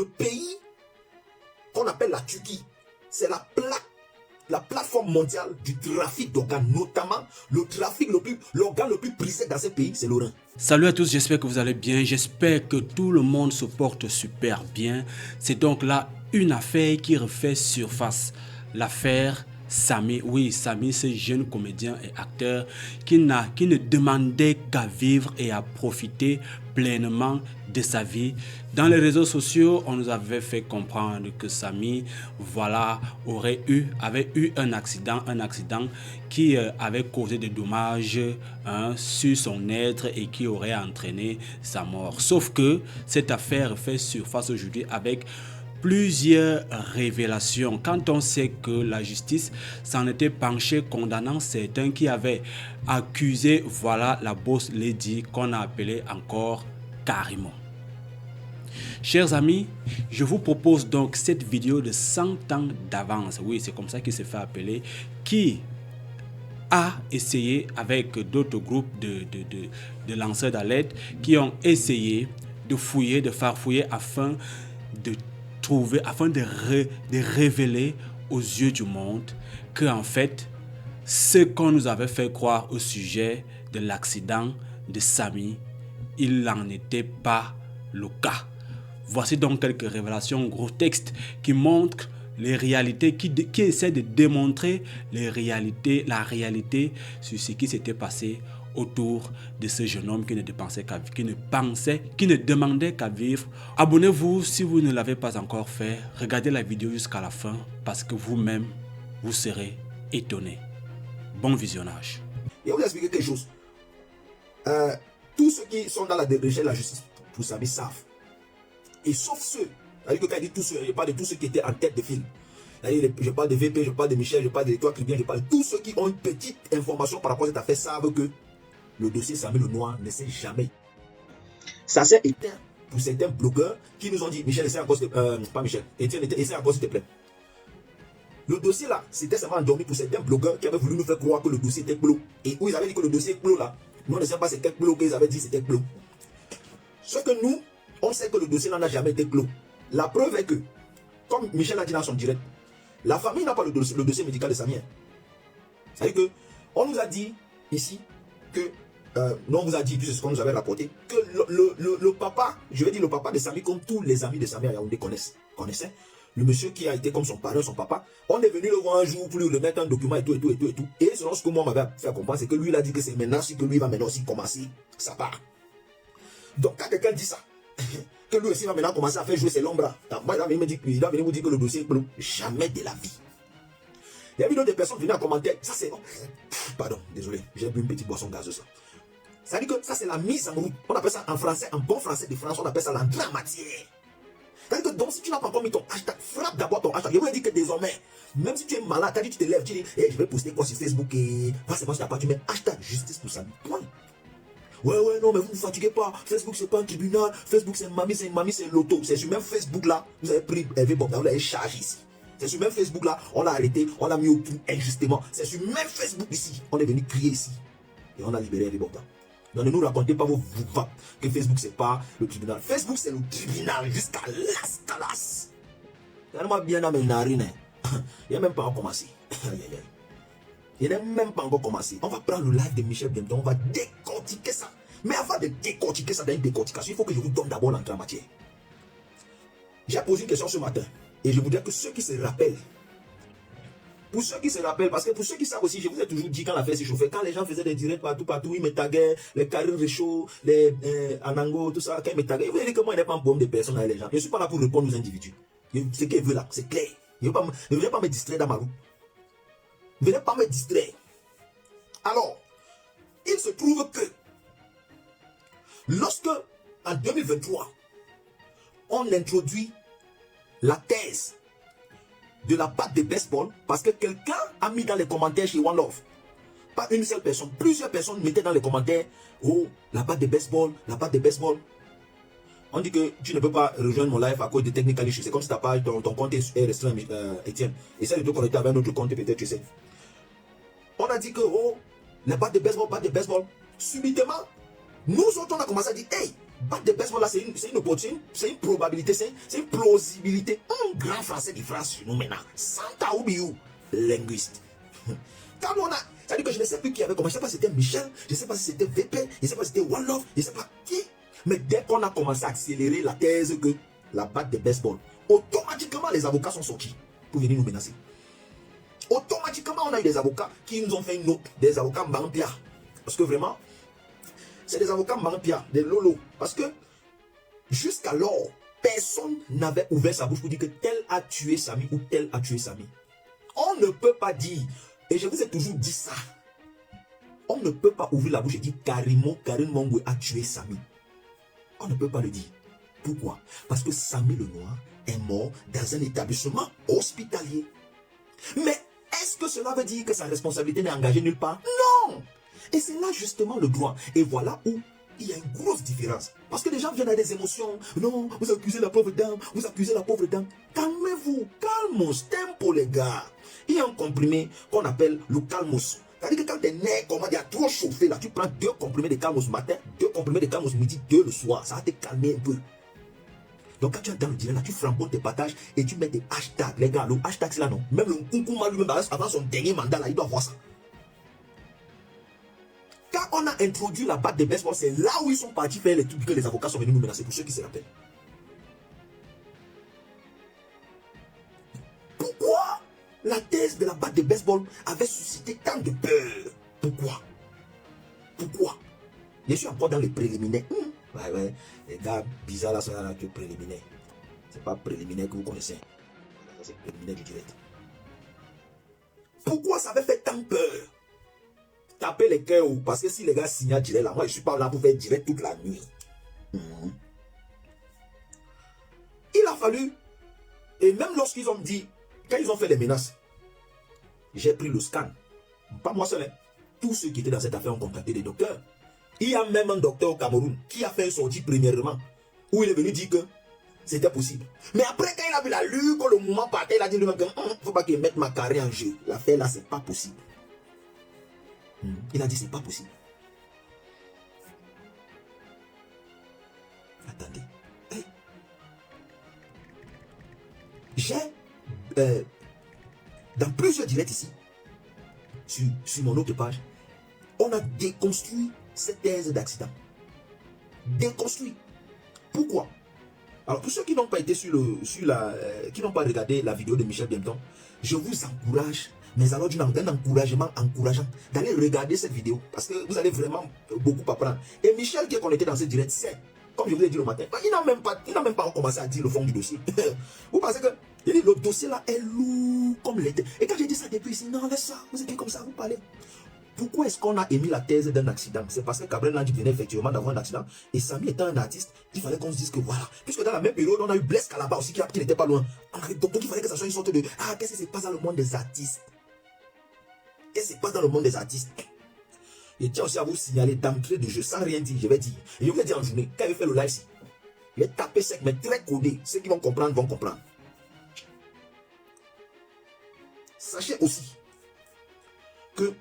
le pays qu'on appelle la Turquie, c'est la plateforme mondiale du trafic d'organes, notamment l'organe le plus prisé dans ce pays, c'est le rein. Salut à tous, j'espère que vous allez bien, j'espère que tout le monde se porte super bien. C'est donc là une affaire qui refait surface, l'affaire Samy. Oui, Samy, ce jeune comédien et acteur qui ne demandait qu'à vivre et à profiter pleinement de sa vie. Dans les réseaux sociaux, on nous avait fait comprendre que Samy, voilà, avait eu un accident qui avait causé des dommages sur son être et qui aurait entraîné sa mort. Sauf que cette affaire fait surface aujourd'hui avec plusieurs révélations quand on sait que la justice s'en était penchée condamnant certains qui avaient accusé, voilà, la boss lady qu'on a appelée encore Karimo. Chers amis, je vous propose donc cette vidéo de 100 ans d'avance, oui c'est comme ça qu'il se fait appeler, qui a essayé avec d'autres groupes de lanceurs d'alerte qui ont essayé de fouiller, de farfouiller afin de révéler aux yeux du monde que en fait ce qu'on nous avait fait croire au sujet de l'accident de Samy, il n'en était pas le cas. Voici donc quelques révélations gros textes qui montrent les réalités, qui essaient de démontrer la réalité sur ce qui s'était passé autour de ce jeune homme qui ne demandait qu'à vivre. Abonnez-vous si vous ne l'avez pas encore fait. Regardez la vidéo jusqu'à la fin parce que vous-même, vous serez étonné. Bon visionnage. Et on vous expliquer quelque chose. Tous ceux qui sont dans la recherche de la justice, vous savez, savent. Et sauf ceux, c'est-à-dire que quand il dit tous ceux, je parle de tous ceux qui étaient en tête de file. Je parle de VP, je parle de Michel, je parle de toi, Cribien, je parle de tous ceux qui ont une petite information par rapport à cette affaire savent que le dossier Samy le Noir ne s'est jamais. Ça s'est éteint pour certains blogueurs qui nous ont dit Michel, essaie encore, pas Michel, Etienne, essaie encore s'il te plaît. Le dossier là, c'était seulement endormi pour certains blogueurs qui avaient voulu nous faire croire que le dossier était clos. Et où ils avaient dit que le dossier est clos là, nous on ne sait pas c'est quel clos qu'ils avaient dit c'était clos. Ce que nous, on sait que le dossier n'a jamais été clos. La preuve est que, comme Michel a dit dans son direct, la famille n'a pas le dossier médical de Samy. C'est-à-dire que on nous a dit ici que non, on vous a dit, puis c'est ce qu'on nous avait rapporté, que le papa, je vais dire le papa de Samy, comme tous les amis de Samy à Yaoundé connaissaient, le monsieur qui a été comme son parrain, son papa, on est venu le voir un jour pour lui remettre un document et tout. Et selon ce que moi m'avait fait comprendre, c'est que lui il a dit que c'est maintenant, que lui va maintenant aussi commencer sa part. Donc quand quelqu'un dit ça, que lui aussi va maintenant commencer à faire jouer ses longs bras, moi il va venir vous dire que le dossier est clos. Jamais de la vie. Il y a vu des personnes venir en commentaire, ça c'est... Pardon, désolé, j'ai bu une petite boisson gazeuse. Ça veut dire que ça c'est la mise en route. On appelle ça en français, en bon français de France, on appelle ça l'entrée en matière. C'est-à-dire que donc si tu n'as pas encore mis ton hashtag, frappe d'abord ton hashtag. Je vous dis que désormais, même si tu es malade, tu te lèves, tu dis, hey, je vais poster quoi sur Facebook et c'est pas tu mets hashtag justice pour ça. Point. Ouais, non, mais vous ne vous fatiguez pas. Facebook, c'est pas un tribunal. Facebook, c'est une mamie, c'est l'auto. C'est sur même Facebook là, vous avez pris Hervé Bogdan, vous l'avez chargé ici. C'est sur même Facebook là, on l'a arrêté, on l'a mis au trou injustement. C'est sur même Facebook ici, on est venu crier ici. Et on a libéré Hervé Bogdan. Donc ne nous racontez pas vos vapes que Facebook c'est pas le tribunal. Facebook c'est le tribunal jusqu'à l'as. Tellement bien dans mes narines. Il n'a même pas encore commencé. Il n'a même pas encore commencé. On va prendre le live de Michel bientôt. On va décortiquer ça. Mais avant de décortiquer ça dans une décortication, il faut que je vous donne d'abord l'entrée en matière. J'ai posé une question ce matin. Et je voudrais que ceux qui se rappellent, pour ceux qui se rappellent, parce que pour ceux qui savent aussi, je vous ai toujours dit quand l'affaire s'est chauffée, quand les gens faisaient des directs partout, ils me taguaient, les Karim Réchaud, les Anango, tout ça, quand ils me taguaient, vous avez dit que moi, il n'y a pas un problème de personnes avec les gens. Je ne suis pas là pour répondre aux individus. Ce qu'ils veulent là, c'est clair. Ne venez pas me distraire dans ma roue. Ne venez pas me distraire. Alors, il se trouve que, lorsque, en 2023, on introduit la thèse de la batte de baseball, parce que quelqu'un a mis dans les commentaires chez One Love, pas une seule personne, plusieurs personnes mettaient dans les commentaires, oh, la batte de baseball, la batte de baseball. On dit que tu ne peux pas rejoindre mon live à cause de technical issues. C'est comme si ta page, ton compte est restreint, Etienne. Essaye de te connecter avec un autre compte, peut-être, tu sais. On a dit que, oh, la batte de baseball, batte de baseball. Subitement, nous autres, on a commencé à dire, hey, Batte de baseball là, c'est une opportunité, c'est une probabilité, c'est une plausibilité. Un grand français dit phrase sur nous maintenant. Santa Oubiou, linguiste. Quand on a, c'est-à-dire que je ne sais plus qui avait commencé, je ne sais pas si c'était Michel, je ne sais pas si c'était VP, je ne sais pas si c'était One Love, je ne sais pas qui. Mais dès qu'on a commencé à accélérer la thèse que la batte de baseball, automatiquement les avocats sont sortis pour venir nous menacer. Automatiquement, on a eu des avocats qui nous ont fait une note, des avocats Mbampia. Parce que vraiment, c'est des avocats Mbampia, des Lolo. Parce que jusqu'alors, personne n'avait ouvert sa bouche pour dire que tel a tué Samy ou tel a tué Samy. On ne peut pas dire, et je vous ai toujours dit ça, on ne peut pas ouvrir la bouche et dire Karim Mongwe a tué Samy. On ne peut pas le dire. Pourquoi? Parce que Samy le Noir est mort dans un établissement hospitalier. Mais est-ce que cela veut dire que sa responsabilité n'est engagée nulle part? Non! Et c'est là justement le droit. Et voilà où il y a une grosse différence. Parce que les gens viennent à des émotions. Non, vous accusez la pauvre dame, vous accusez la pauvre dame. Calmez-vous, calmos, tempo les gars. Il y a un comprimé qu'on appelle le calmos. C'est-à-dire que quand t'es né, comment il y a trop chauffé là, tu prends 2 comprimés de calmos matin, 2 comprimés de calmos midi, 2 le soir. Ça va te calmer un peu. Donc quand tu es dans le direct là, tu frambonnes tes partages et tu mets des hashtags. Les gars, le hashtag c'est là non. Même le Nkoukouma lui-même, avant son dernier mandat là, il doit voir ça. Quand on a introduit la batte de baseball, c'est là où ils sont partis faire les trucs que les avocats sont venus nous menacer, pour ceux qui se rappellent. Pourquoi la thèse de la batte de baseball avait suscité tant de peur? Pourquoi? Pourquoi? Je suis encore dans les préliminaires. Ouais, les gars bizarres là sont là que préliminaires. C'est pas préliminaire que vous connaissez. C'est préliminaire du direct. Pourquoi ça avait fait tant peur? Tapez les cœurs, parce que si les gars signent direct là, moi je suis pas là pour faire direct toute la nuit. Il a fallu, et même lorsqu'ils ont dit, quand ils ont fait les menaces, j'ai pris le scan. Pas moi seul, hein. Tous ceux qui étaient dans cette affaire ont contacté des docteurs. Il y a même un docteur au Cameroun qui a fait une sortie premièrement, où il est venu dire que c'était possible. Mais après, quand il a vu la lue, quand le mouvement partait, il a dit lui-même que faut pas qu'il mette ma carrière en jeu. L'affaire là, c'est pas possible. Il a dit c'est pas possible. Attendez. Hey. J'ai dans plusieurs directs ici, sur mon autre page, on a déconstruit cette thèse d'accident. Déconstruit. Pourquoi? Alors pour ceux qui n'ont pas été qui n'ont pas regardé la vidéo de Michel Bienton, je vous encourage, mais alors d'un encouragement encourageant, d'aller regarder cette vidéo, parce que vous allez vraiment beaucoup apprendre. Et Michel qui est connecté dans ce direct, c'est, comme je vous l'ai dit le matin, il n'a même pas commencé à dire le fond du dossier. Vous pensez que le dossier là est lourd comme l'été. Et quand j'ai dit ça depuis ici, non, laisse ça, vous êtes comme ça, vous parlez. Pourquoi est-ce qu'on a émis la thèse d'un accident? C'est parce que Gabriel Landji venait effectivement d'avoir un accident. Et Samy étant un artiste, il fallait qu'on se dise que voilà. Puisque dans la même période, on a eu Blaise Calaba aussi qui n'était pas loin. On avait donc il fallait que ça soit une sorte de qu'est-ce qui se passe dans le monde des artistes? Qu'est-ce qui se passe dans le monde des artistes? Et tiens aussi à vous signaler d'entrée de jeu, sans rien dire, je vais dire. Et je vous ai dit en journée, quand il fait le live ici, il est tapé sec, mais très codé. Ceux qui vont comprendre vont comprendre. Sachez aussi que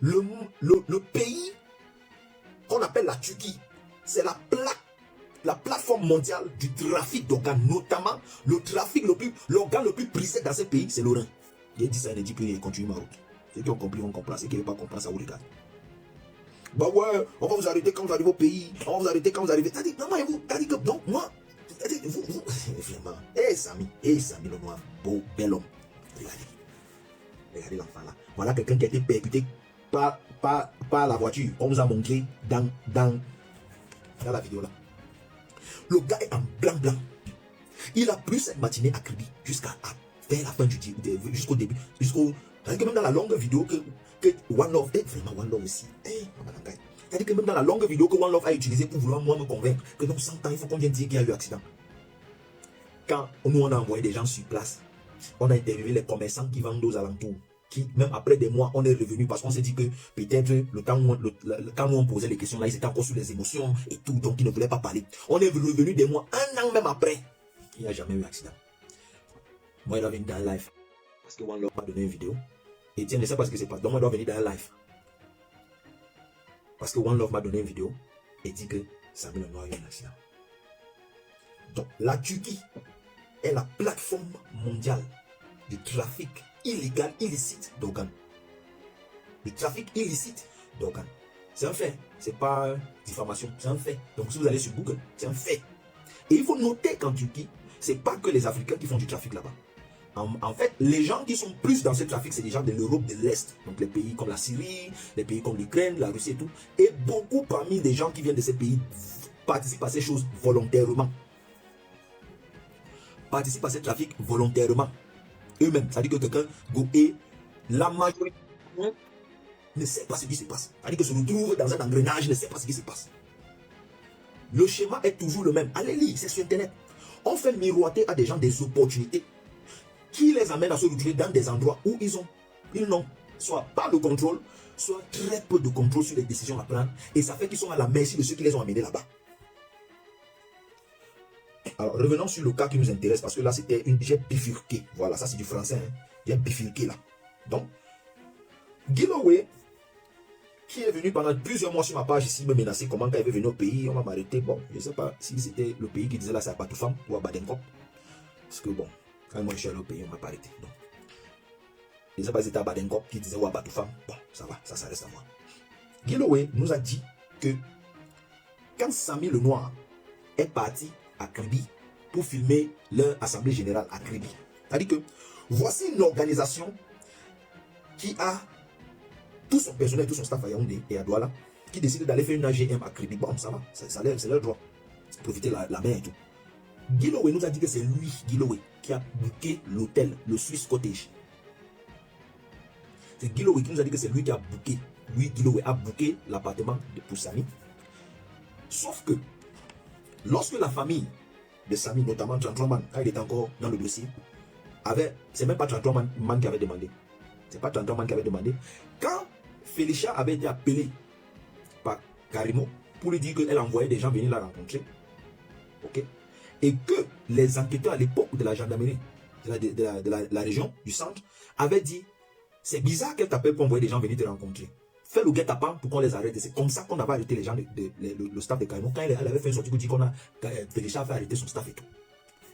le pays qu'on appelle la Turquie, c'est la plateforme mondiale du trafic d'organes, notamment l'organe le plus prisé dans ce pays, c'est le rein. Il dit ça, il ne dit plus, il continue ma route. Ceux qui ont compris vont comprendre, ceux qui ne veulent pas comprendre, ça vous regarde. Bah ouais, on va vous arrêter quand vous arrivez au pays, on va vous arrêter quand vous arrivez. T'as dit, non, moi, vous, t'as dit que, donc, moi, vous, vraiment, Samy le Noir, beau, bel homme. Regardez l'enfant là. Voilà quelqu'un qui a été percuté par la voiture. On vous a montré dans la vidéo là. Le gars est en blanc. Il a pris cette matinée à crédit jusqu'à vers la fin jusqu'au début. C'est-à-dire que même dans la longue vidéo que One Love, vraiment One Love aussi. C'est-à-dire que même dans la longue vidéo que One Love a utilisée pour vouloir moi me convaincre que dans 100 ans, il faut qu'on vienne dire qu'il y a eu accident. Quand nous on a envoyé des gens sur place, on a interviewé les commerçants qui vendent aux alentours. Qui, même après des mois, on est revenu parce qu'on s'est dit que peut-être quand nous on posait les questions là, ils étaient encore sur les émotions et tout, donc ils ne voulaient pas parler. On est revenu des mois, un an même après. Il n'y a jamais eu d'accident. Moi, il doit venir dans un live. Parce que One Love m'a donné une vidéo. Et tiens, ne sais pas ce que c'est pas. Donc, moi, il doit venir dans un live. Parce que One Love m'a donné une vidéo et dit que Samy le Noir a eu un accident. Donc, la Turquie est la plateforme mondiale du trafic illégal, illicite d'organes. Le trafic illicite d'organes. C'est un fait. C'est pas diffamation. C'est un fait. Donc, si vous allez sur Google, c'est un fait. Et il faut noter qu'en Turquie, c'est pas que les Africains qui font du trafic là-bas. En fait, les gens qui sont plus dans ce trafic, c'est des gens de l'Europe de l'Est. Donc les pays comme la Syrie, les pays comme l'Ukraine, la Russie et tout. Et beaucoup parmi des gens qui viennent de ces pays participent à ces choses volontairement. Participent à ce trafic volontairement. Eux-mêmes. Ça dit que quelqu'un, et la majorité ne sait pas ce qui se passe. Ça dit que se retrouve dans un engrenage, ne sait pas ce qui se passe. Le schéma est toujours le même. Allez lire, c'est sur Internet. On fait miroiter à des gens des opportunités qui les amènent à se retrouver dans des endroits où ils n'ont soit pas de contrôle, soit très peu de contrôle sur les décisions à prendre. Et ça fait qu'ils sont à la merci de ceux qui les ont amenés là-bas. Alors, revenons sur le cas qui nous intéresse, parce que là, c'était une... J'ai bifurqué. Voilà, ça c'est du français. Hein. J'ai bifurqué là. Donc, Giloway, qui est venu pendant plusieurs mois sur ma page ici, me menacer comment quand il veut venir au pays, on va m'arrêter. Bon, je ne sais pas si c'était le pays qui disait là, c'est à Batoufam ou à Badenkop. Parce que bon, quand moi je suis allé au pays, on ne m'a pas arrêté. Donc, je ne sais pas si c'était à Badenkop qui disait ou à Batoufam. Bon, ça va, ça reste à voir. Giloway nous a dit que quand Samy le Noir est parti à Kribi pour filmer leur assemblée générale à Kribi, c'est-à-dire que voici une organisation qui a tout son personnel, tout son staff à Yaoundé et à Douala, qui décide d'aller faire une AGM à Kribi. Bon, ça va, c'est leur droit. Profiter la mer et tout. Giloway nous a dit que c'est lui, Giloway, qui a booké l'hôtel, le Swiss Cottage. C'est Giloway qui nous a dit que c'est lui qui a booké. Lui, Giloway, a booké l'appartement pour Samy. Sauf que, lorsque la famille de Samy, notamment 33 man, quand il était encore dans le dossier, c'est même pas 33 man qui avait demandé. C'est pas 33 man qui avait demandé. Quand Félicia avait été appelée par Karimo pour lui dire qu'elle envoyait des gens venir la rencontrer, ok, et que les enquêteurs à l'époque de la gendarmerie de la région, du centre, avaient dit c'est bizarre qu'elle t'appelle pour envoyer des gens venir te rencontrer. Fais le guet-apens pour qu'on les arrête. C'est comme ça qu'on avait arrêté les gens, le staff de Karimo. Quand elle avait fait une sortie pour dire qu'on a Félicia a fait arrêter son staff et tout.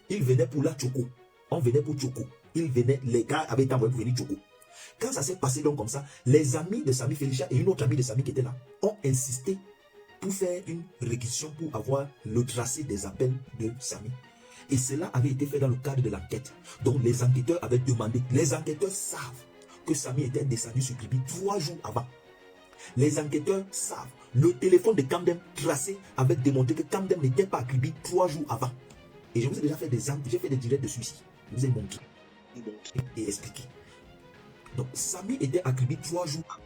Ils venaient pour la Tchoko. On venait pour Tchoko. Ils venaient, les gars avaient été envoyés pour venir Tchoko. Quand ça s'est passé donc comme ça, les amis de Samy Félicia et une autre amie de Samy qui était là ont insisté pour faire une réquisition pour avoir le tracé des appels de Samy. Et cela avait été fait dans le cadre de l'enquête. Donc les enquêteurs avaient demandé, les enquêteurs savent que Samy était descendu sur Kribi 3 jours avant. Les enquêteurs savent, le téléphone de Kamdem tracé avait démontré que Kamdem n'était pas à Kribi 3 jours avant. Et je vous ai déjà fait j'ai fait des directs de celui-ci. Je vous ai montré et expliqué. Donc Samy était à Kribi 3 jours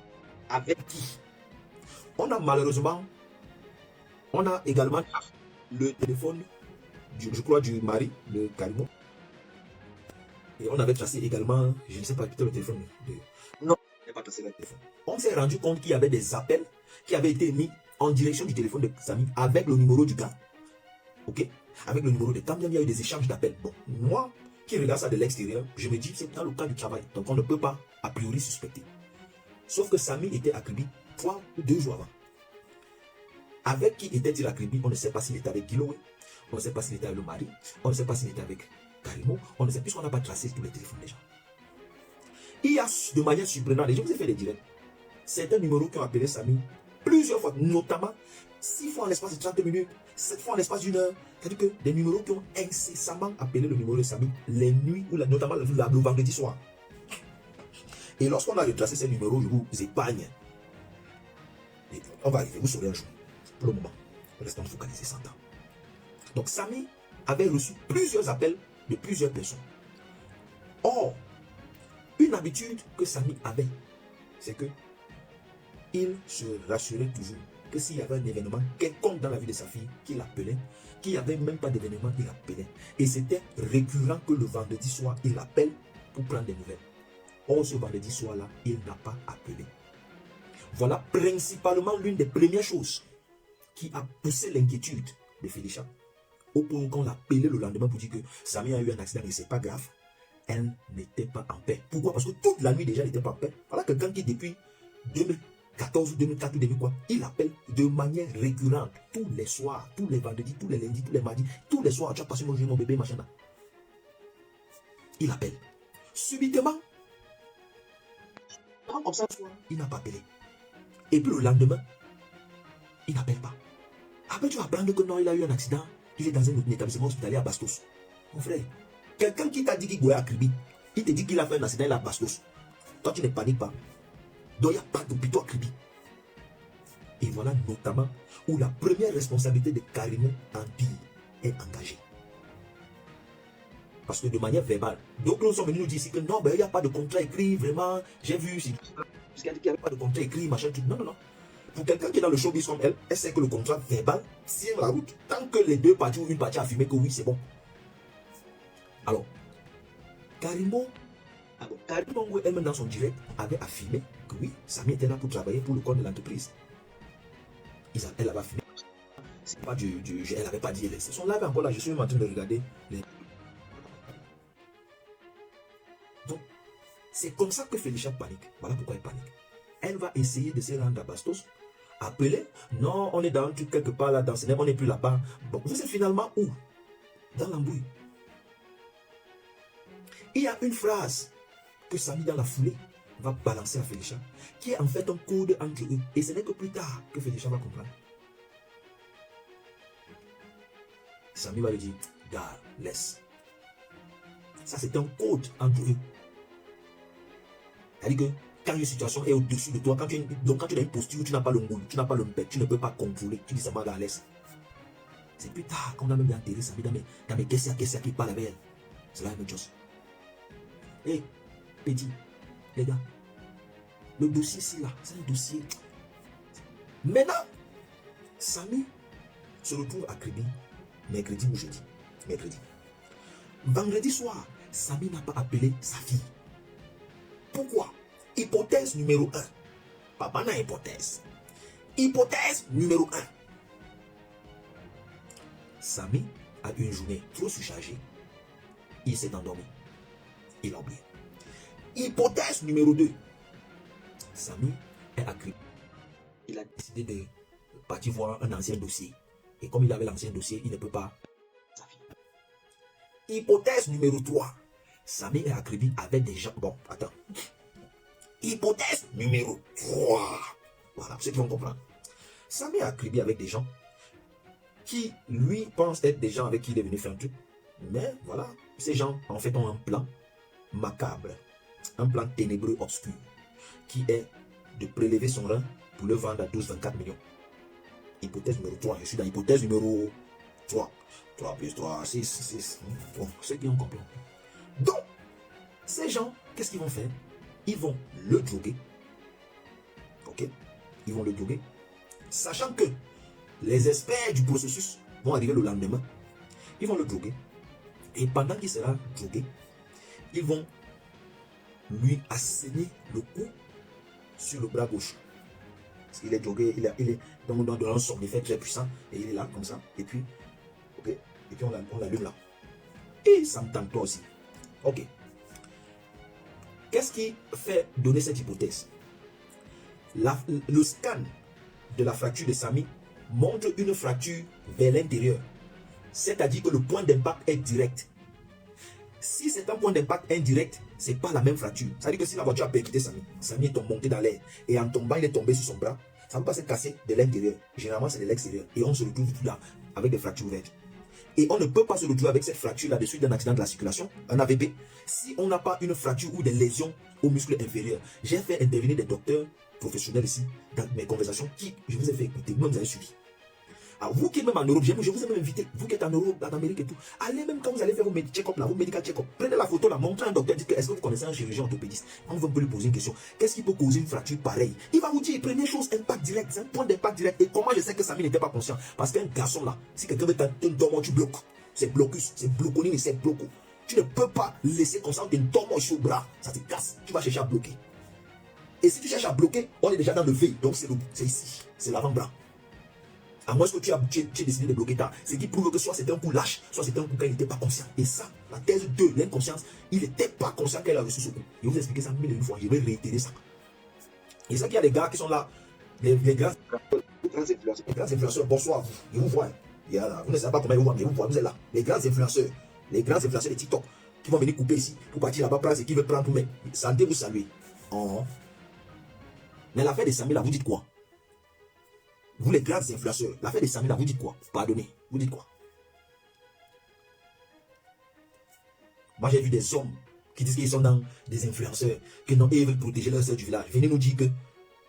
avec qui? On a également le téléphone, je crois, du mari de Karimo. Et on avait tracé également, je ne sais pas, peut-être le téléphone de... Non, il n'y a pas tracé le téléphone. On s'est rendu compte qu'il y avait des appels qui avaient été mis en direction du téléphone de Samy avec le numéro du gars. Ok? Avec le numéro de Kamdem, il y a eu des échanges d'appels. Bon, moi, qui regarde ça de l'extérieur, je me dis que c'est dans le cadre du travail. Donc on ne peut pas, a priori, suspecter. Sauf que Samy était à Kribi 3 ou 2 jours avant. Avec qui était-il à Kribi? On ne sait pas s'il était avec Giloway. On ne sait pas s'il était avec le mari. On ne sait pas s'il était avec Karimo. On ne sait, puisqu'on n'a pas tracé tous les téléphones des gens. Il y a de manière surprenante, et je vous ai fait des directs, certains numéros qui ont appelé Samy plusieurs fois, notamment 6 fois en l'espace de 30 minutes, 7 fois en l'espace d'une heure. C'est-à-dire que des numéros qui ont incessamment appelé le numéro de Samy les nuits, ou notamment le vendredi soir. Et lorsqu'on a retracé ces numéros, je vous épargne. Et on va arriver, vous saurez un jour. Pour le moment, restons focalisés 100 ans. Donc Samy avait reçu plusieurs appels de plusieurs personnes. Or, une habitude que Samy avait, c'est que il se rassurait toujours que s'il y avait un événement quelconque dans la vie de sa fille, qu'il appelait, qu'il n'y avait même pas d'événement, il appelait. Et c'était récurrent que le vendredi soir, il appelle pour prendre des nouvelles. Or, ce vendredi soir-là, il n'a pas appelé. Voilà principalement l'une des premières choses qui a poussé l'inquiétude de Félicia. Au point qu'on l'a appelé le lendemain pour dire que Samy a eu un accident et c'est pas grave. Elle n'était pas en paix. Pourquoi? Parce que toute la nuit déjà, elle n'était pas en paix. Voilà quelqu'un qui depuis 2014 ou 2004 ou 2000 quoi, il appelle de manière récurrente, tous les soirs, tous les vendredis, tous les lundis, tous les mardis, tous les soirs, tu as passé mon bébé, machin là. Il appelle. Subitement, comme ça, il n'a pas appelé. Et puis le lendemain, il n'appelle pas. Après, tu vas apprendre que non, il a eu un accident, il est dans un établissement hospitalier à Bastos. Mon frère, quelqu'un qui t'a dit qu'il est à Kribi, il te dit qu'il a fait un accident, il est à Bastos. Toi, tu ne paniques pas. Donc, il n'y a pas d'hôpital à Kribi. Et voilà notamment où la première responsabilité de Karimo Empire est engagée. Parce que de manière verbale, donc nous sommes venus nous dire ici que non, ben, il n'y a pas de contrat écrit, vraiment, j'ai vu, parce qu'il a dit qu'il n'y avait pas de contrat écrit, machin, tout. Non, non, non. Pour quelqu'un qui est dans le showbiz comme elle sait que le contrat verbal tient la route. Tant que les deux parties ou une partie a affirmé que oui, c'est bon. Alors, Karimo elle-même dans son direct, avait affirmé que oui, Samy était là pour travailler pour le compte de l'entreprise. Elle avait affirmé. C'est pas elle n'avait pas dit. Ce sont là encore là, je suis même en train de regarder les. Donc, c'est comme ça que Félicia panique. Voilà pourquoi elle panique. Elle va essayer de se rendre à Bastos, appeler. Non, on est dans un truc quelque part là, dans ce on n'est plus là-bas. Bon, vous êtes finalement où? Dans l'embrouille. Il y a une phrase que Samy dans la foulée va balancer à Félicia, qui est en fait un code entre eux. Et ce n'est que plus tard que Félicia va comprendre. Samy va lui dire, gars, laisse. Ça, c'est un code entre eux. C'est-à-dire que quand une situation est au-dessus de toi, quand tu as une posture où tu n'as pas le moule, tu n'as pas le mpec, tu ne peux pas contrôler, tu dis ça, gars, laisse. C'est plus tard qu'on a même enterré Samy dans mes questions qui parlent avec elle. C'est la même chose. Hé, petit, les gars, le dossier ici, là, c'est un dossier. Maintenant, Samy se retrouve à Kribi, mercredi ou jeudi. Mercredi. Vendredi soir, Samy n'a pas appelé sa fille. Pourquoi? Hypothèse numéro 1. Papa n'a hypothèse. Hypothèse numéro 1. Samy a eu une journée trop surchargée. Il s'est endormi. Il a oublié. Hypothèse numéro 2. Samy est accru. Il a décidé de partir voir un ancien dossier. Et comme il avait l'ancien dossier, il ne peut pas. Hypothèse numéro 3. Samy est accrédité avec des gens. Bon, attends. Hypothèse numéro 3. Voilà, ceux qui vont comprendre. Samy est accrédité avec des gens qui, lui, pensent être des gens avec qui il est venu faire un truc. Mais voilà, ces gens, en fait, ont un plan macabre, un plan ténébreux, obscur, qui est de prélever son rein pour le vendre à 12-24 millions. Hypothèse numéro 3. Je suis dans hypothèse numéro 3. 3 plus 3, 6. Bon, ceux qui ont compris. Donc, ces gens, qu'est-ce qu'ils vont faire? Ils vont le droguer. Ok? Ils vont le droguer. Sachant que les experts du processus vont arriver le lendemain. Ils vont le droguer. Et pendant qu'il sera drogué, ils vont lui asséner le coup sur le bras gauche. Parce qu'il est drogué, il est dans un somnifère très puissant. Et il est là, comme ça. Et puis, ok. Et puis on l'allume là. Et ça me tente toi aussi. Ok. Qu'est-ce qui fait donner cette hypothèse? Le scan de la fracture de Samy montre une fracture vers l'intérieur. C'est-à-dire que le point d'impact est direct. Si c'est un point d'impact indirect, ce n'est pas la même fracture. C'est-à-dire que si la voiture a percuté Samy est monté dans l'air et en tombant, il est tombé sur son bras, ça ne peut pas se casser de l'intérieur. Généralement, c'est de l'extérieur. Et on se retrouve là avec des fractures ouvertes. Et on ne peut pas se retrouver avec cette fracture là-dessus d'un accident de la circulation, un AVP, si on n'a pas une fracture ou des lésions au muscle inférieur. J'ai fait intervenir des docteurs professionnels ici dans mes conversations qui, je vous ai fait écouter, vous avez suivi. Alors vous qui êtes même en Europe, je vous ai même invité, vous qui êtes en Europe, en Amérique et tout, allez même quand vous allez faire vos check-up là, vos medical check-up, prenez la photo là, montrez à un docteur, dites que est-ce que vous connaissez un chirurgien orthopédiste? On va lui poser une question. Qu'est-ce qui peut causer une fracture pareille? Il va vous dire, première chose, impact direct, c'est un point d'impact direct. Et comment je sais que Samy n'était pas conscient? Parce qu'un garçon là, si quelqu'un veut te dormir, tu bloques. C'est blocus, c'est bloconine, c'est bloco. Tu ne peux pas laisser comme ça, on te dormir sur le bras, ça te casse, tu vas chercher à bloquer. Et si tu cherches à bloquer, on est déjà dans le V, donc c'est ici, c'est l'avant-bras. À moins que tu aies décidé de bloquer tard. Ce qui prouve que soit c'était un coup lâche, soit c'était un coup quand il n'était pas conscient. Et ça, la thèse 2, l'inconscience, il n'était pas conscient qu'elle a reçu ce coup. Je vais vous expliquer ça mille et une fois, je vais réitérer ça. Et ça qu'il y a des gars qui sont là, Les grands influenceurs, bonsoir. Je vous vois. Vous ne savez pas comment ils vous voient, mais vous êtes là. Les grands influenceurs de TikTok qui vont venir couper ici pour partir là-bas, prendre ce qu'ils veulent prendre pour mettre. Santé, vous saluez. Oh. Mais l'affaire de Samy là, vous dites quoi? Vous les grands influenceurs, l'affaire de Samy là, vous dites quoi? Pardonnez, vous dites quoi? Moi j'ai vu des hommes qui disent qu'ils sont dans des influenceurs, que non, ils veulent protéger leur sœur du village. Venez nous dire que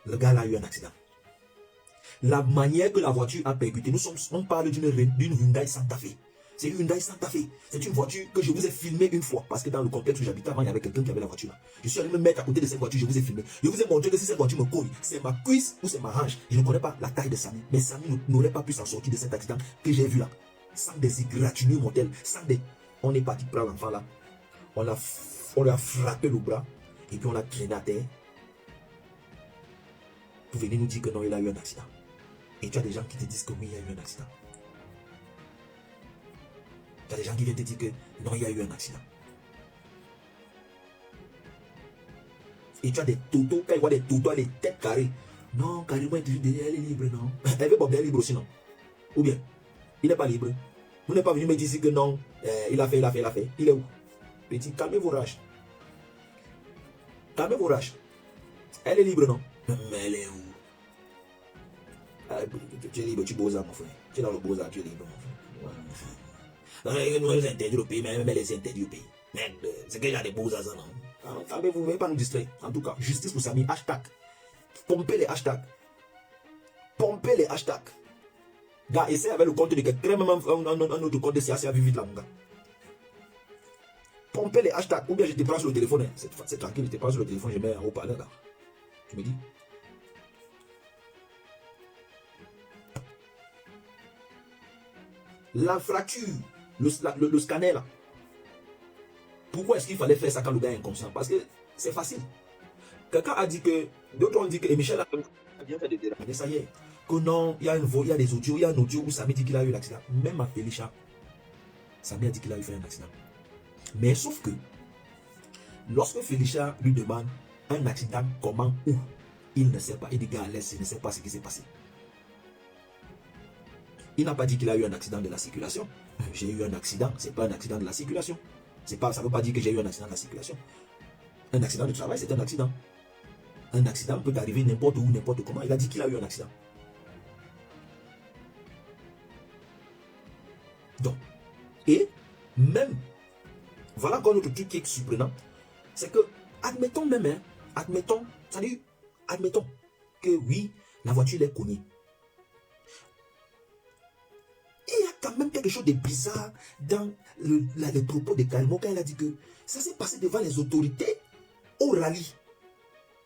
le gars là a eu un accident. La manière que la voiture a percuté, on parle d'une Hyundai Santa Fe. C'est une Hyundai Santa Fe. C'est une voiture que je vous ai filmée une fois. Parce que dans le complexe où j'habitais avant, il y avait quelqu'un qui avait la voiture là. Je suis allé me mettre à côté de cette voiture, je vous ai filmé. Je vous ai montré que si cette voiture me cogne, c'est ma cuisse ou c'est ma hanche. Je ne connais pas la taille de Samy. Mais Samy n'aurait pas pu s'en sortir de cet accident que j'ai vu là. Sans des égratignures mortelles. Sans des... On est parti prendre l'enfant là. On lui a frappé le bras. Et puis on l'a traîné à terre. Pour venir nous dire que non, il a eu un accident. Et tu as des gens qui te disent que oui, il y a eu un accident. Tu as des gens qui viennent te dire que non, il y a eu un accident. Et tu as des totos, quand ils voient des totos, les têtes carrées. Non, carrément, elle est libre, non. Elle veut Bob, elle est libre aussi, non. Ou bien, il n'est pas libre. Vous n'êtes pas venu me dire ici que non, il a fait. Il est où? Petit, calmez vos rages. Calmez vos rages. Elle est libre, non? Mais elle est où? Tu es libre, tu bosses, mon frère. Tu es dans le beaux-arts, tu es libre, mon frère. Nous, les interdits au pays, mais même les interdits au pays. Merde, c'est que j'ai des beaux-arts, non? Calmez-vous, ne venez pas nous distraire. En tout cas, justice pour Samy, hashtag. Pompez les hashtags. Pompez les hashtags. Gars, essaye avec le compte de quelqu'un, même un autre compte de CAC à vivre vite là, mon gars. Pompez les hashtags, ou bien je te prends sur le téléphone. Hein. C'est tranquille, je te prends sur le téléphone, je mets un haut-parleur là. Tu me dis? La fracture, le scanner là. Pourquoi est-ce qu'il fallait faire ça quand le gars est inconscient? Parce que c'est facile. Quelqu'un a dit que, d'autres ont dit que, et Michel a bien fait de déranger ça hier. Que non, il y a des audios, il y a un audio où Samy dit qu'il a eu l'accident. Même à Félicia, Samy a dit qu'il a eu fait un accident. Mais sauf que, lorsque Félicia lui demande un accident, comment, où, il ne sait pas. Il dit, gars, laisse, il ne sait pas ce qui s'est passé. Il n'a pas dit qu'il a eu un accident de la circulation. J'ai eu un accident, c'est pas un accident de la circulation. Ça ne veut pas dire que j'ai eu un accident de la circulation. Un accident de travail, c'est un accident. Un accident peut arriver n'importe où, n'importe comment. Il a dit qu'il a eu un accident. Donc, et même, voilà encore notre truc qui est surprenant, c'est que, admettons même, hein, admettons que oui, la voiture est cognée. Il y a quand même quelque chose de bizarre dans les propos de Kalmo quand elle a dit que ça s'est passé devant les autorités au rallye.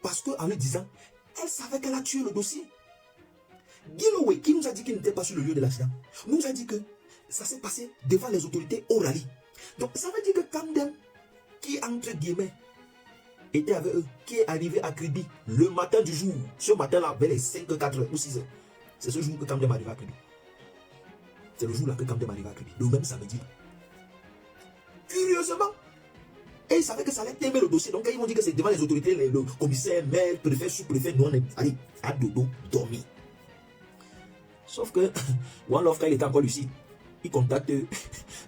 Parce qu'en lui disant, elle savait qu'elle a tué le dossier. Giloway, qui nous a dit qu'il n'était pas sur le lieu de l'accident, nous a dit que ça s'est passé devant les autorités au rallye. Donc ça veut dire que Kamden, qui entre guillemets était avec eux, qui est arrivé à Kribi le matin du jour, ce matin-là, vers les 5, 4 ou 6 heures, c'est ce jour que Kamden est arrivé à Kribi. C'est le jour-là que Kamden est arrivé à Kribi, le même samedi. Curieusement, et ils savaient que ça allait aimer le dossier. Donc, quand ils m'ont dit que c'est devant les autorités, le commissaire, maire, préfet, sous-préfet, nous on est allé à dodo, dormi. Sauf que, One Love, quand il était encore lucide, il contacte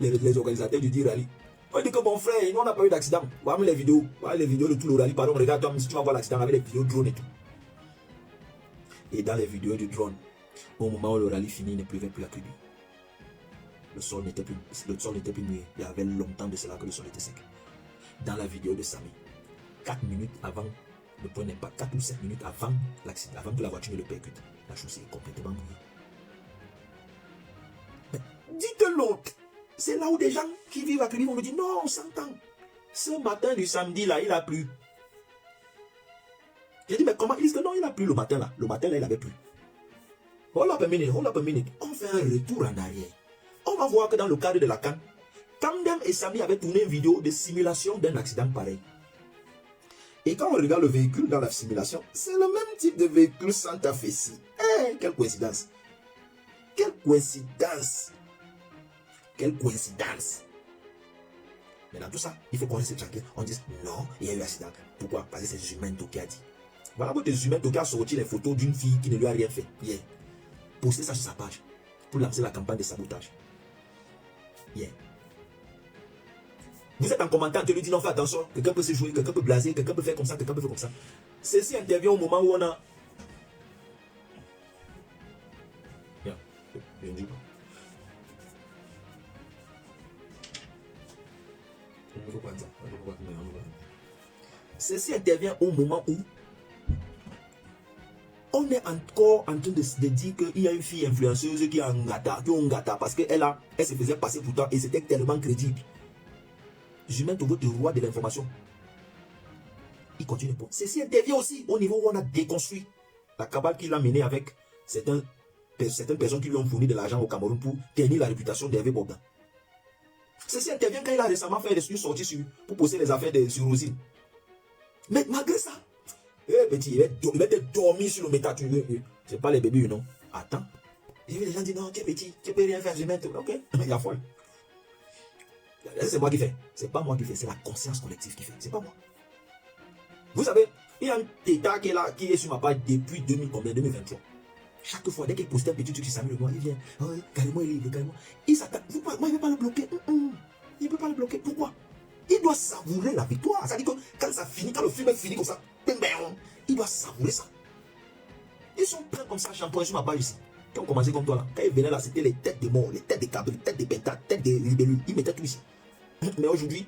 les organisateurs du dit rallye. On dit que mon frère, nous on n'a pas eu d'accident. Voilà les vidéos de tout le rallye. Pardon, regarde-toi, si tu vas voir l'accident avec les vidéos drone et tout. Et dans les vidéos du drone, au moment où le rallye finit, il ne pleuvait plus à Kribi. Le sol n'était plus mouillé. Il y avait longtemps de cela que le sol était sec. Dans la vidéo de Samy, 4 minutes avant le point d'impact, 4 ou 7 minutes avant l'accident, avant que la voiture ne le percute, la chaussée est complètement mouillée. Mais dites l'autre, c'est là où des gens qui vivent à Kribi vont me dire non, on s'entend. Ce matin du samedi là, il a plu. J'ai dit mais comment? Ils disent que non, il a plu le matin là. Le matin là, il avait plu. Hold up a minute. On fait un retour en arrière. On va voir que dans le cadre de la CAN, Kamden et Samy avaient tourné une vidéo de simulation d'un accident pareil. Et quand on regarde le véhicule dans la simulation, c'est le même type de véhicule Santa Fe-ci. Quelle coïncidence. Quelle coïncidence. Quelle coïncidence. Mais dans tout ça, il faut qu'on reste tranquille. On dit non, il y a eu un accident. Pourquoi? Parce que c'est Jumento qui a dit. Voilà votre humain qui a sorti les photos d'une fille qui ne lui a rien fait hier. Postez ça sur sa page pour lancer la campagne de sabotage. Hier. Vous êtes en commentaire, tu lui dis non, fais attention, quelqu'un peut se jouer, quelqu'un peut blaser, quelqu'un peut faire comme ça, quelqu'un peut faire comme ça. Ceci intervient au moment où on a... Bien, je ne dis pas. Ceci intervient au moment où on est encore en train de dire qu'il y a une fille influenceuse qui a un gâta, parce qu'elle se faisait passer pourtant et c'était tellement crédible. Je mets votre roi de l'information. Il continue. Ceci intervient aussi au niveau où on a déconstruit la cabale qu'il a menée avec certaines personnes qui lui ont fourni de l'argent au Cameroun pour tenir la réputation d'Hervé Bogdan. Ceci intervient quand il a récemment fait une sortie pour poser les affaires sur Rosine. Mais malgré ça, petit, il va te dormir sur le méta. C'est pas les bébés, non? Attends. Et les gens disent non, tu es petit, tu peux rien faire, je mets. Ok, il y a foi. C'est moi qui fais. C'est pas moi qui fais, c'est la conscience collective qui fait. C'est pas moi. Vous savez, il y a un état qui est là, qui est sur ma page depuis 2023. Chaque fois, dès qu'il poste un petit truc sur Samuel Lenoir, il vient, oh, carrément, il est libre, carrément. Il s'attaque. Moi, il ne peut pas le bloquer. Il ne peut pas le bloquer. Pourquoi? Il doit savourer la victoire. Ça dit que quand ça finit, quand le film est fini comme ça, il doit savourer ça. Ils sont prêts comme ça, shampoing sur ma page ici. Qui ont commencé comme toi là. Quand ils venaient là, c'était les têtes de morts, les têtes de câbles, les têtes de pentas, les têtes de libellus. Ils mettaient tout ici. Mais aujourd'hui,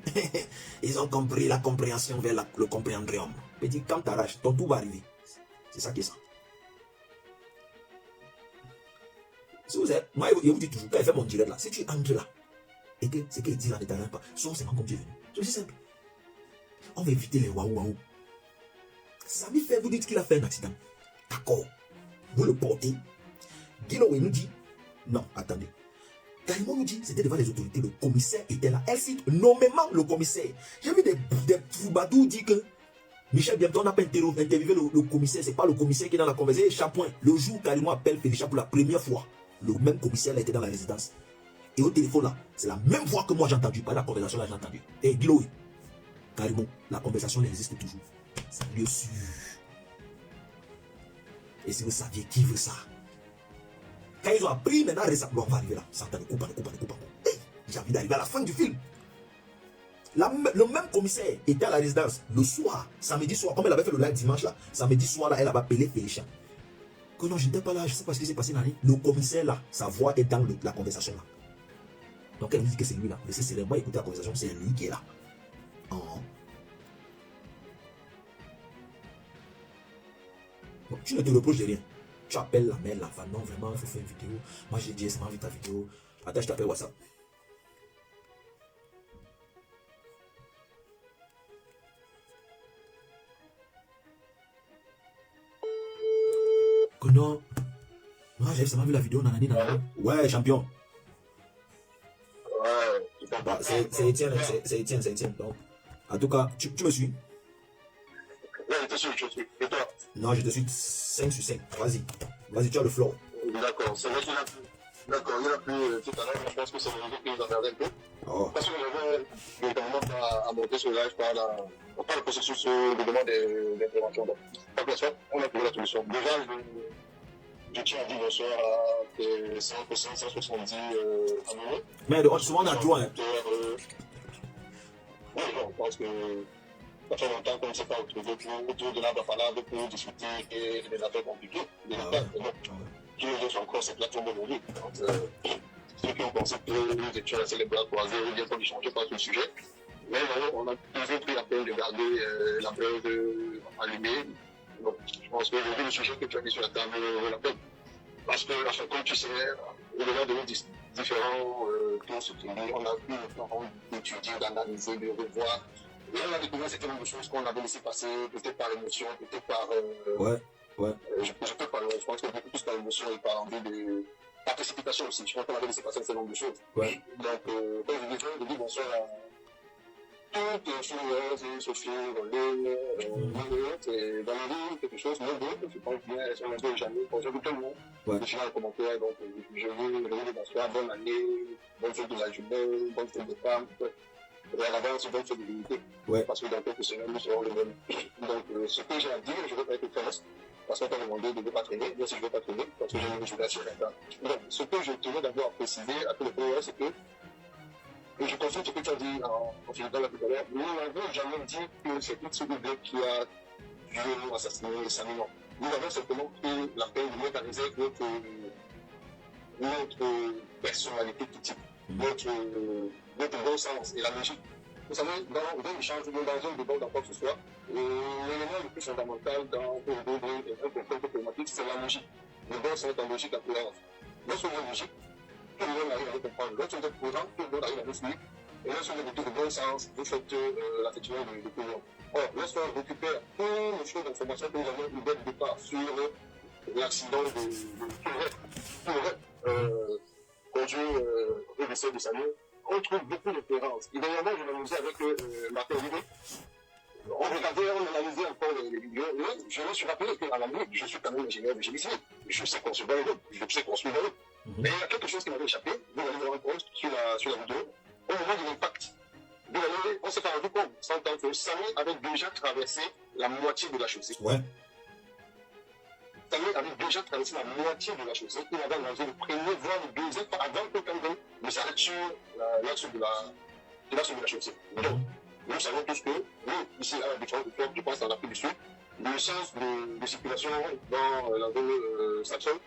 ils ont compris la compréhension vers le compréhendrium. Petit, quand t'arraches, ton tour va arriver. C'est ça qui est ça. Si vous êtes, moi, je vous dis toujours, quand il fait mon direct là, si tu entres là, et que ce qu'il dit là ne t'arrive pas, sois seulement comme tu es venu. C'est aussi simple. On va éviter les waouh. Samy fait, vous dites qu'il a fait un accident. D'accord. Vous le portez. Guillaume nous dit, non, attendez. Carrément nous dit, c'était devant les autorités, le commissaire était là. Elle cite nommément le commissaire. J'ai vu des troubadous dire que Michel Bienton n'a pas interviewé le commissaire. C'est pas le commissaire qui est dans la conversation. Chapoint, le jour où Carrément appelle Félichat pour la première fois, le même commissaire là était dans la résidence. Et au téléphone là, c'est la même voix que moi j'ai entendu. Pas la conversation là, j'ai entendu. Et Guillaume, carrément, la conversation elle existe toujours. C'est lieu sûr. Et si vous saviez qui veut ça, quand ils ont appris maintenant récemment, on va arriver là. Ça de coupe. Hey, j'ai envie d'arriver à la fin du film. Le même commissaire était à la résidence le soir, samedi soir, comme elle avait fait le live dimanche là. Samedi soir là, elle avait appelé Félichat. Que non, je n'étais pas là, je ne sais pas ce qui s'est passé dans l'année. Le commissaire là, sa voix est dans la conversation là. Donc elle me dit que c'est lui là. Mais c'est sérieusement écouter la conversation, c'est lui qui est là. Oh. Bon, tu ne te reproches de rien. Tu appelles la mère, l'enfant, non, vraiment, il faut faire une vidéo. Moi, j'ai dit, c'est ma vie ta vidéo. Attends, je t'appelle WhatsApp. Que non. Moi, j'ai seulement vu la vidéo, nanani. Ouais, champion. Bah, c'est Étienne. Donc, en tout cas, tu me suis? Oui, je te suis. Et toi? Non, je te suis 5 sur 5. Vas-y, tu as le floor. D'accord, c'est vrai qu'il a plu. D'accord, il a plu tout à l'heure, je pense que c'est le réseau qui nous a regardé un peu. Oh. Parce que j'avais notamment à monter sur live par le processus de demande d'intervention. Donc, bien sûr, on a trouvé la solution. Déjà, je tiens à dire bonsoir à tes 170 abonnés. Mais souvent on a droit. Hein. Oui, non, je pense que ça fait longtemps qu'on ne s'est pas autour de l'arbre à palabre pour discuter des affaires compliquées. Qui les autres encore cette plateforme aujourd'hui. Donc, ceux qui ont pensé que nous étions restés les bras croisés ou bien qu'on ne changeait pas sur le sujet. Mais on a toujours pris la peine de garder la braise allumée. Donc, je pense qu'aujourd'hui, le sujet que tu as mis sur la table vaut la peine. Parce que, comme tu sais, au-delà de nos différents tours sur on a eu le temps d'étudier, d'analyser, de revoir. Et on a découvert un certain nombre de choses qu'on avait laissé passer, peut-être par émotion, peut-être par. Je pense que beaucoup plus par émotion et par envie de. Par précipitation aussi. Je pense qu'on avait laissé passer un certain nombre de choses. Ouais. Donc, quand je dis bonsoir à toutes les filles, Sophie, Rolé, c'est Valérie, quelque chose, moi d'autres, je pense bien, elles sont un peu jamais. Bonjour tout le monde. Je suis dans les commentaires, donc je veux les bonsoir, bonne année, bonne fête de la journée, bonne fête de femme. à l'avance, donc c'est de limiter. Ouais. Parce que dans quelques semaines, nous serons les mêmes. Donc, ce que j'ai à dire, je ne veux pas être classe. Parce qu'on t'a demandé de ne pas traîner. Moi, si je ne veux pas traîner, parce que j'ai une réputation là-dedans. Donc, ce que je tenais d'abord à préciser à tous les players, c'est que, et je confirme ce que tu as dit en finissant là tout à l'heure, nous n'avons jamais dit que c'est une seule idée qui a tué ou assassiné Samy. Nous avons simplement pris la peine de mécaniser notre personnalité type, notre bon sens et la logique. Vous savez, dans un échange ou dans un débat, dans quoi que ce soit, l'élément le plus fondamental dans un conflit diplomatique, c'est la logique. Le bon sens, la logique, la cohérence. Lorsqu'on est logique, tout le monde arrive à le comprendre. Lorsqu'on est cohérent, tout le monde arrive à le suivre. Et lorsqu'on est de bon sens, vous faites l'affection de cohérence. Or, lorsqu'on récupère toutes les choses d'information que nous avons eu dès le départ sur l'accident qui aurait conduit au décès de Samy, on trouve beaucoup de cohérence. Et dernièrement, je m'amusais avec Martin Olivier. On regardait, on analysait encore les vidéos. Et je me suis rappelé qu'à la limite, je suis quand même ingénieur de génie civil. Je sais construire des routes, je sais construire des routes. Mais il y a quelque chose qui m'avait échappé, vous allez vous rendre compte sur la vidéo. Au moment de l'impact, on s'est pas rendu compte, sans tant que Samy avait déjà traversé la moitié de la chaussée. Ouais. Samy avait déjà traversé la moitié de la chaussée. Il avait lancé le premier, voire le deuxième pas avant que quelqu'un ne s'arrête sur l'axe de la chaussée. Donc, nous savons tous que, nous, ici à la différence de toi, je pense en Afrique du Sud, le sens de circulation dans la zone Saxon,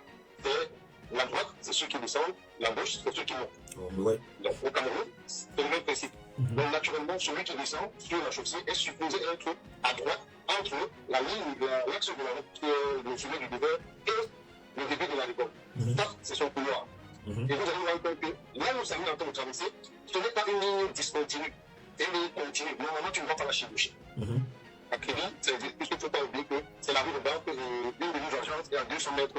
c'est la droite, c'est ceux qui descendent, la gauche, c'est ceux qui montent. Ouais. Donc, au Cameroun, c'est le même principe. Donc, naturellement, celui qui descend sur la chaussée est supposé être à droite, entre la ligne, l'axe de la route, qui est le sommet du désert, et le début de la récolte. Ça, c'est son couloir. Et vous allez vous rendre compte que là où Samy est en train de traverser, ce n'est pas une ligne discontinue, c'est une ligne continue. Normalement, tu ne vas pas la chevaucher. À Crédit, puisqu'il ne faut pas oublier que c'est la rue de banque, une de nos agences est à 200 mètres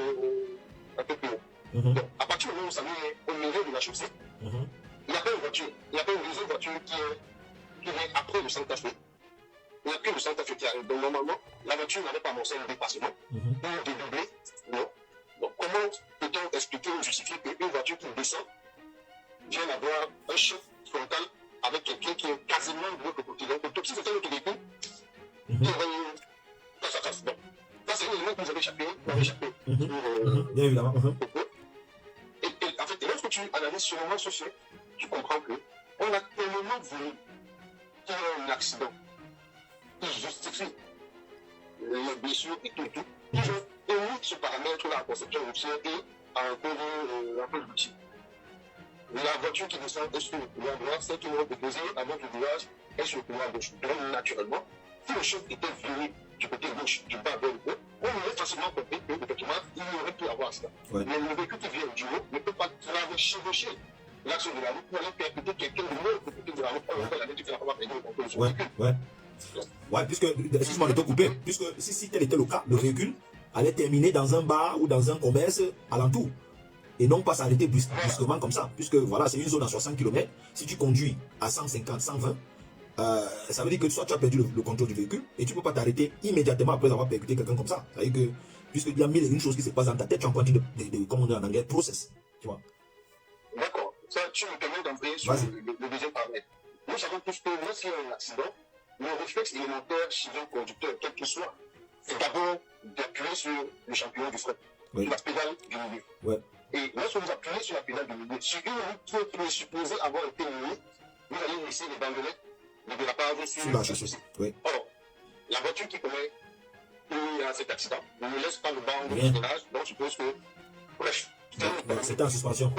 un peu plus haut. Donc, à partir du moment où Samy est au milieu de la chaussée, il n'y a pas une voiture, il n'y a pas une deuxième voiture qui vient après le Santa Fe. Il n'y a plus de Santa Fe qui arrive. Donc, normalement, la voiture n'avait pas amorcé un dépassement pour dédoubler. Non. Donc, comment peut-on expliquer ou justifier qu'une voiture qui descend vient avoir un choc frontal avec quelqu'un qui est quasiment de l'autre côté? Donc, l'autopsie, c'était l'autre véhicule qui aurait eu face à face. Donc, ça, c'est un élément que vous avez échappé. Bien évidemment. Et en fait, lorsque tu analyses sur le social, tu comprends qu'on a tellement voulu qu'il y ait un accident qui justifie les blessures et tout, qu'ils ont émis ce paramètre-là en conception routière et en code routier. La voiture qui descend est sur le couloir droit, celle qui va déposer avant le virage est sur le couloir gauche. Donc, naturellement, si le choc était venu du côté gauche, du bas vers le haut, on aurait facilement compris que, effectivement, il y aurait pu avoir ça. Ouais. Mais le véhicule qui vient du haut ne peut pas chevaucher l'axe de la route pour aller percuter quelqu'un de l'autre côté de la route. On va la véhicule qui n'a pas perdu le contrôle de son véhicule. Ouais, puisque, excuse-moi de te couper, puisque si tel était le cas, le véhicule allait terminer dans un bar ou dans un commerce alentour. Et non pas s'arrêter brusquement comme ça, puisque voilà, c'est une zone à 60 km. Si tu conduis à 150, 120, ça veut dire que soit tu as perdu le contrôle du véhicule et tu ne peux pas t'arrêter immédiatement après avoir percuté quelqu'un comme ça. Ça veut dire que, puisqu'il y a mille et une choses qui se passent dans ta tête, tu es en train de comme on dit en anglais, process. Tu vois. D'accord. Ça, tu me permets d'embrayer sur le deuxième paramètre. Nous savons tous que lorsqu'il y a un accident, le réflexe élémentaire chez un conducteur, quel qu'il soit, c'est d'abord d'appuyer sur le champignon du frein, sur la pédale du milieu. Ouais. Et lorsque vous appuyez sur la pédale du milieu, sur une route qui est supposée avoir été minée, vous allez laisser les bandelettes de la part sur la chaussée. Oui. Or, la voiture qui commet cet accident ne laisse pas le banc de freinage, donc je suppose que. Bref. C'était en suspension.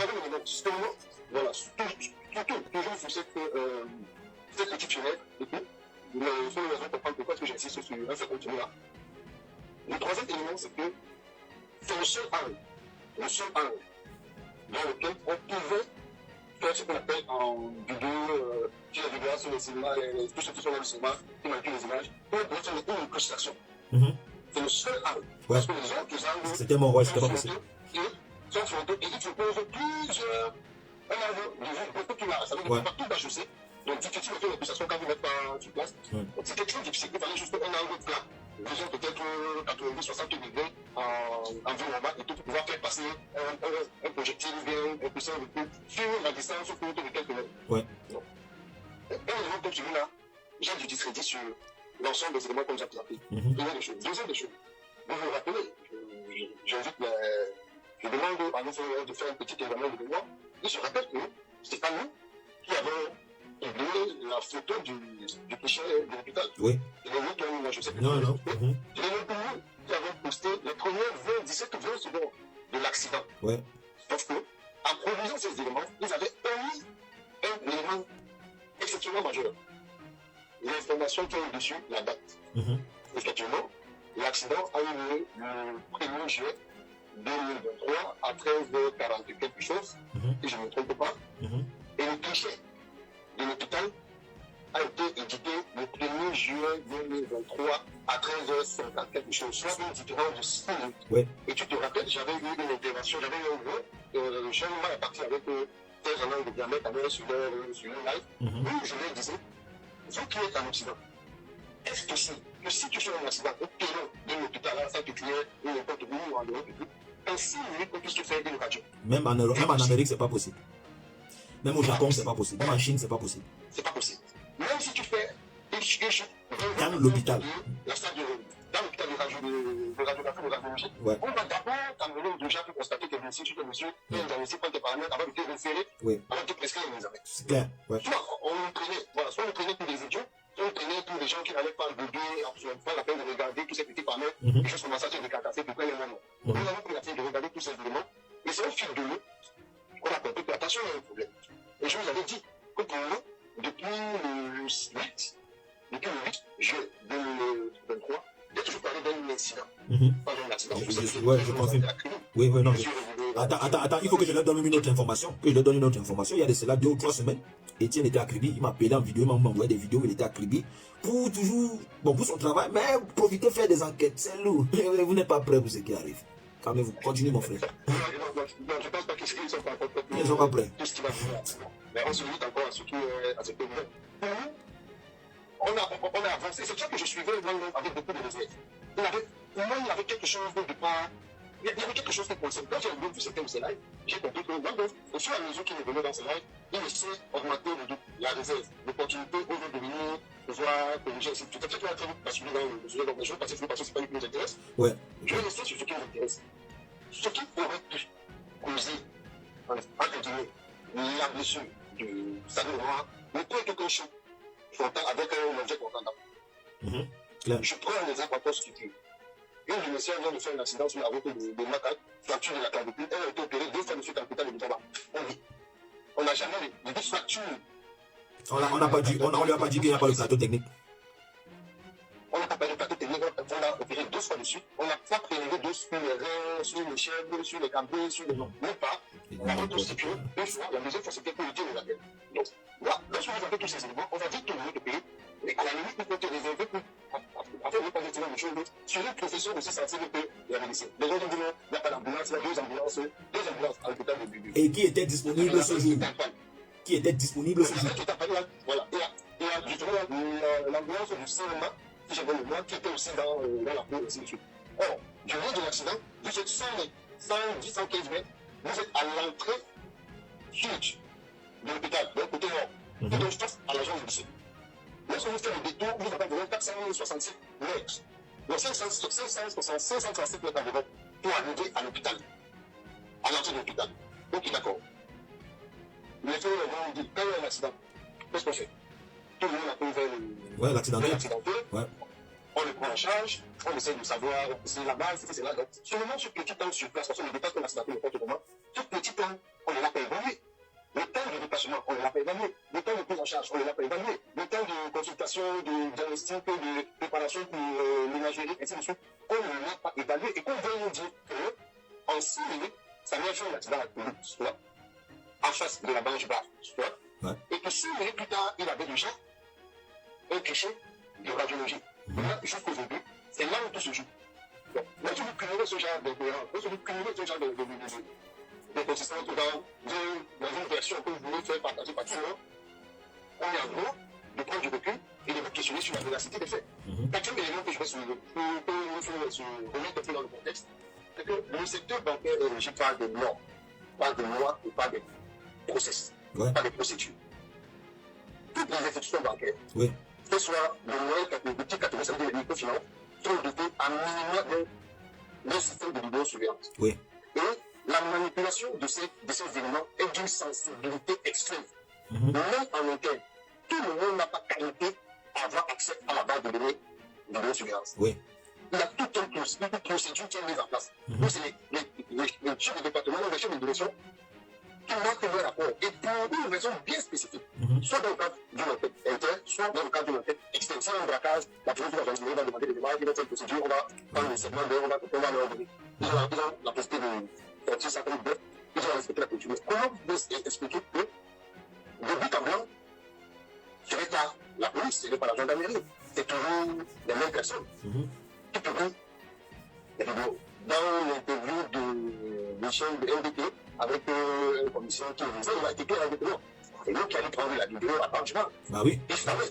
Voilà, toujours sur cette petite fenêtre et tout. Vous avez raison de comprendre pourquoi j'insiste sur ce contenu-là. Le troisième élément, c'est que c'est le seul angle dans lequel on pouvait faire ce qu'on appelle en vidéo, sur la vidéo, sur le cinéma, tous ceux qui sont dans le cinéma, qui manipulent les images, pour faire une incrustation. C'est le seul angle. Parce que les autres angles, c'était mon rôle, c'était pas possible. Sont frontaux et ils te posent plusieurs angle de vue beaucoup plus large. Ça veut dire que partout la chaussée. Donc, difficile de faire l'incrustation quand vous n'êtes pas sur place. Donc, c'est quelque chose de difficile. Il fallait juste un angle plat. Disons peut-être 90-60 degrés en vue normale et tout pour pouvoir faire passer un projectile ou bien un puissant de coup sur la distance courte de quelques mètres. Ouais. Un élément comme celui-là, j'ai du discrédit sur l'ensemble des éléments comme j'ai appris. Première des choses. Deuxième des choses, vous vous rappelez, je demande à nos frères de faire un petit examen de mémoire. Ils se rappellent que c'est pas nous qui avons publié la photo du cliché de l'hôpital. Oui. C'est nous qui avons, je sais plus. Non, non. C'est nous qui avons posté les premières 20, 17 ou 20 secondes de l'accident. Ouais. Sauf que, en produisant ces éléments, ils avaient omis un élément exceptionnellement majeur. L'information qui est dessus, la date. Effectivement, l'accident a eu lieu le 1er juillet 2023 à 13h40 quelque chose, si je ne me trompe pas. Et le cliché de l'hôpital a été édité le 1er juillet 2023 à 13h50 quelque chose, soit une différence de 6 minutes. Ouais. Et tu te rappelles, j'avais eu une intervention, j'avais eu un gros, je suis mal parti avec 13 ans de diamètre sur le live, où je lui disais, vous qui êtes en Occident, est-ce que si tu fais un accident au péron d'un hôpital à Saint-Pétrier ou n'importe où en Europe, en 6 minutes, on puisse te faire une radio? Même en Amérique, c'est pas possible. Même au Japon, c'est pas possible. Même en Chine, c'est pas possible. C'est pas possible. Même si tu fais dans l'hôpital, la salle dans l'hôpital de radiographie, de radiologie, ouais. On va d'abord t'amener déjà pour constater que bien sûr, tu peux monsieur, un diagnostic, prendre tes paramètres avant de te référer, avant de te prescrire les examens. C'est clair. Ouais. Soit on prenait tous les idiots, on prenait tous les gens qui n'allaient pas regarder, absolument pas la peine de regarder tous ces petits paramètres, et juste commencer à se décartasser pour prendre les moments. Nous avons pris la peine de regarder tous ces éléments, et c'est au fil de l'eau qu'on a compris que attention, il y a un problème. Et je vous avais dit que pour nous, depuis le 8 juillet 2023, j'ai toujours parlé d'un incident. Pas d'un accident. Ouais, je confirme. Oui, non. Attends, il faut que je leur donne une autre information. Il y a de cela 2 ou 3 semaines. Etienne était à Kribi, il m'a appelé en vidéo, il m'a envoyé des vidéos, il était à Kribi pour toujours, pour son travail, mais profiter faire des enquêtes, c'est lourd. Vous n'êtes pas prêts pour ce qui arrive. Calmez-vous, continuez mon frère. Non, je pense pas qu'ils sont pas prêts. Ils ne sont pas prêts. Tout ce qui va venir. Mais on se limite encore à ce qui est nouvelle. On a avancé. C'est sûr que je suivais avec beaucoup de réserve. Pour moi, il y avait quelque chose de pas. Il y avait quelque chose de possible. Quand j'ai vu certains de ces lives, j'ai compris que au fur et à mesure qu'il est venu dans ces lives, il essaie d'augmenter la réserve, l'opportunité au lieu de venir pouvoir corriger. C'est tout à fait très vite basculer dans le sujet d'organisation parce que c'est pas lui qui nous intéresse. Ouais. Je vais rester sur ce qui nous intéresse. Ce qui aurait pu causer, entre guillemets, la blessure de Samuel Noir, ne peut être qu'un choc frontal avec un objet contendant. Je prends un exemple encore structuré. Une de mes sœurs vient de faire un accident sur la route de Macac, fracture de la clavicule. Elle a été opérée 2 fois de suite à l'hôpital de Butaba. On n'a jamais eu de fracture. On lui a pas dit qu'il n'y a pas de plateau technique. On n'a pas parlé de plateau technique, on l'a opéré 2 fois de suite. On n'a pas prélevé d'os sur les reins, sur les chèvres, sur les cambrés, sur les noms. Même pas. On a reconstitué 2 fois. La deuxième fois, c'était pour lutter les appels. Donc, là, lorsqu'on a fait tous ces éléments, on va vite tourner le pays. Mais à la limite, il faut te réserver pour. Après, vous parlez de choses. Sur une profession aussi sensible que la médecine. Les gens disent non, il n'y a pas d'ambulance, il y a 2 ambulances à l'hôpital de Bubu. Et qui était disponible ce jour? Voilà. Et justement, l'ambulance du CMA, si j'avais le nom, qui était aussi dans la cour, et ainsi de suite. Or, du jour de l'accident, vous êtes 110, 115 mètres, vous êtes à l'entrée sud de l'hôpital, de côté nord. Donc, face à l'agence du lycée. Lorsque vous faites le détour, vous avez environ 467 mètres. Donc 537 mètres environ pour arriver à l'hôpital. À l'entrée de l'hôpital. Ok, d'accord. Les faits vont dire, quand il y a un accident, qu'est-ce qu'on fait? Tout le monde a pu faire l'accidenté. Ouais. On le prend en charge, on essaie de savoir, c'est la base, c'est là. Donc, seulement ce petit temps sur place, parce qu'on ne dépasse pas l'accidenté n'importe comment, ce petit temps, on ne l'a pas évalué. Le temps de déplacement, on ne l'a pas évalué. Le temps de prise en charge, on ne l'a pas évalué. Le temps de consultation, de diagnostic, de préparation pour l'imagerie, ainsi de suite, on ne l'a pas évalué. Et qu'on veut nous dire qu'en 6 minutes, ça vient faire un accident à la soit en face de la branche basse, soit, et que 6 minutes plus tard, il avait déjà un cliché de radiologie. Là, jusqu'aujourd'hui, c'est là où tout se joue. Donc, lorsque vous cumulez ce genre d'incohérence, lorsque vous cumulez ce genre de consistance dans une version que vous voulez faire partager par tout le monde, on est en droit de prendre du recul et de vous questionner sur la véracité des faits. Quatrième élément que je vais soulever, pour se remettre un peu dans le contexte, c'est que le secteur bancaire est régi par des normes, par des lois et par des process, par des procédures. toutes les institutions bancaires, Oui. que ce soit le moyen petit catégorie, c'est-à-dire les microfinances, sont dotés à minimum d'un système de vidéosurveillance. Oui. Et la manipulation de ces éléments est d'une sensibilité extrême. Même en interne, tout le monde n'a pas qualité à avoir accès à la base de données de vidéosurveillance. Oui. Il y a toute une procédure qui est mise en place. Donc, c'est les chefs de département, les chefs de direction qui marquent leur rapport. Et pour une raison bien spécifique, soit dans le cadre d'une enquête interne, soit dans le cadre d'une enquête externe. Si un braquage, la police va demander des démarches, il va faire une procédure, on va prendre le segment on va leur donner. Ils ont la possibilité de sortir certaines bêtes, ils ont respecté la culture. Mais comment vous pouvez expliquer que, de but en blanc, ce n'est pas la police, ce n'est pas la gendarmerie, c'est toujours les mêmes personnes qui publient des vidéos. Dans l'interview de Michel de NDP avec une commission qui disait, il a été clair avec nous. C'est nous qui allons prendre la vidéo à part du mal. Bah oui. Et je savais,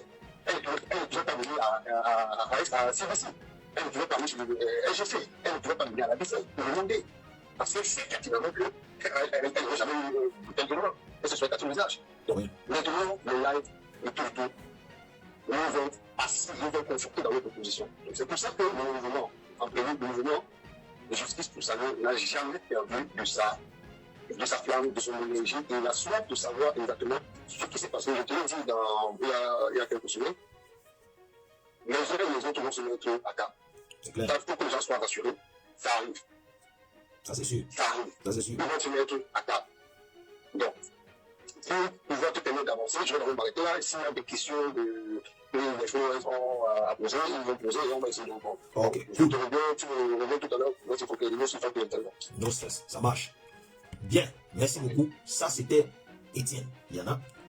elle ne pouvait pas venir à CBC, elle ne pouvait pas venir chez le LGC, elle ne pouvait pas venir à la BCE pour demander. Parce que c'est pertinemment qu'elle n'aurait jamais eu tel demande. Et ce serait à tout usage. Donc, maintenant, le live et tout, nous vont conforter dans notre position. Donc, c'est pour ça que le mouvement, en prévu le mouvement de justice pour ça n'a jamais perdu de sa flamme, de son énergie et la soif de savoir exactement ce qui s'est passé. Je te l'ai dit il y a quelques semaines. Les uns et les autres vont se mettre à table. C'est clair. Il faut que les gens soient rassurés. Ça arrive. Ça, c'est sûr. Ça arrive. Ça, c'est sûr. Ils vont se mettre à table. Donc, pour pouvoir te permettre d'avancer, je vais m'arrêter là. S'il y a des questions des choses à poser, ils vont poser et on va essayer de répondre. Ok. Je te reviens, tu me reviens tout à l'heure. Moi, il faut que les mots se fassent directement. No stress. Ça marche. Bien. Merci beaucoup. Ça, c'était Étienne. Il y en a.